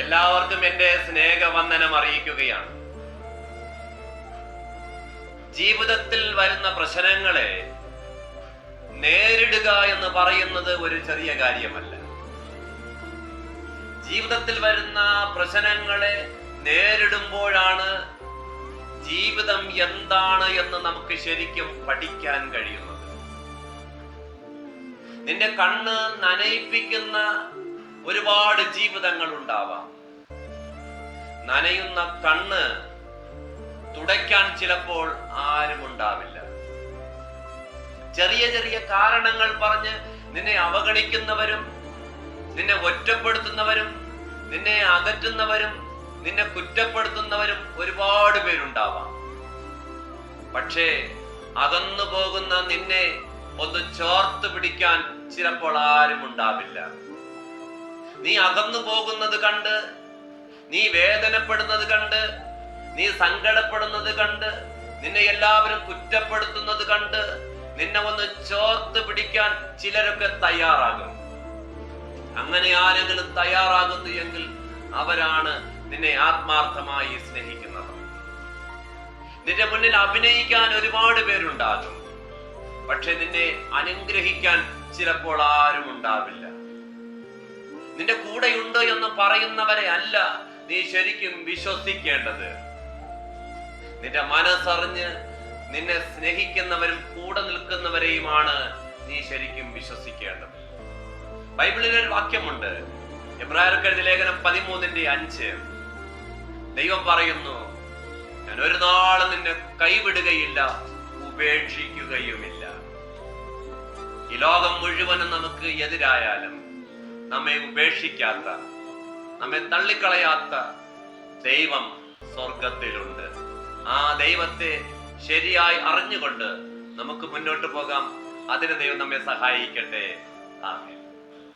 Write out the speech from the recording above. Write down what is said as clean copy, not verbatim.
എല്ലാവർക്കും എൻ്റെ സ്നേഹവന്ദനം അറിയിക്കുകയാണ്. ജീവിതത്തിൽ വരുന്ന പ്രശ്നങ്ങളെ നേരിടുക എന്ന് പറയുന്നത് ഒരു ചെറിയ കാര്യമല്ല. ജീവിതത്തിൽ വരുന്ന പ്രശ്നങ്ങളെ നേരിടുമ്പോഴാണ് ജീവിതം എന്താണ് എന്ന് നമുക്ക് ശരിക്കും പഠിക്കാൻ കഴിയുന്നത്. നിന്റെ കണ്ണ് നനയിപ്പിക്കുന്ന ഒരുപാട് ജീവിതങ്ങൾ ഉണ്ടാവാം. നനയുന്ന കണ്ണ് തുടയ്ക്കാൻ ചിലപ്പോൾ ആരും ഉണ്ടാവില്ല. ചെറിയ ചെറിയ കാരണങ്ങൾ പറഞ്ഞ് നിന്നെ അവഗണിക്കുന്നവരും നിന്നെ ഒറ്റപ്പെടുത്തുന്നവരും നിന്നെ അകറ്റുന്നവരും നിന്നെ കുറ്റപ്പെടുത്തുന്നവരും ഒരുപാട് പേരുണ്ടാവാം. പക്ഷേ അകന്നു പോകുന്ന നിന്നെ ഒന്ന് ചേർത്ത് പിടിക്കാൻ ചിലപ്പോൾ ആരും ഉണ്ടാവില്ല. നീ അകന്നു പോകുന്നത് കണ്ട്, നീ വേദനപ്പെടുന്നത് കണ്ട്, നീ സങ്കടപ്പെടുന്നത് കണ്ട്, നിന്നെ എല്ലാവരും കുറ്റപ്പെടുത്തുന്നത് കണ്ട് നിന്നെ ഒന്ന് ചേർത്ത് പിടിക്കാൻ ചിലരൊക്കെ തയ്യാറാകും. അങ്ങനെ ആരെങ്കിലും തയ്യാറാകുന്നു എങ്കിൽ അവരാണ് നിന്നെ ആത്മാർത്ഥമായി സ്നേഹിക്കുന്നത്. നിന്റെ മുന്നിൽ അഭിനയിക്കാൻ ഒരുപാട് പേരുണ്ടാകും. പക്ഷെ നിന്നെ അനുഗ്രഹിക്കാൻ ചിലപ്പോൾ ആരും ഉണ്ടാവില്ല. നിന്റെ കൂടെയുണ്ട് എന്ന് പറയുന്നവരെ അല്ല നീ ശരിക്കും വിശ്വസിക്കേണ്ടത്. നിന്റെ മനസ്സറിഞ്ഞ് നിന്നെ സ്നേഹിക്കുന്നവരും കൂടെ നിൽക്കുന്നവരെയുമാണ് നീ ശരിക്കും വിശ്വസിക്കേണ്ടത്. ബൈബിളിൽ ഒരു വാക്യമുണ്ട്, എബ്രായർക്ക് എഴുതിയ ലേഖനം 13:5. ദൈവം പറയുന്നു, ഞാൻ ഒരു നാളും നിന്നെ കൈവിടുകയില്ല, ഉപേക്ഷിക്കുകയുമില്ല. ഈ ലോകം മുഴുവനും നമുക്ക് എതിരായാലും നമ്മെ ഉപേക്ഷിക്കാത്ത, നമ്മെ തള്ളിക്കളയാത്ത ദൈവം സ്വർഗത്തിലുണ്ട്. ആ ദൈവത്തെ ശരിയായി അറിഞ്ഞുകൊണ്ട് നമുക്ക് മുന്നോട്ട് പോകാം. അതിന് ദൈവം നമ്മെ സഹായിക്കട്ടെ. ആമേൻ.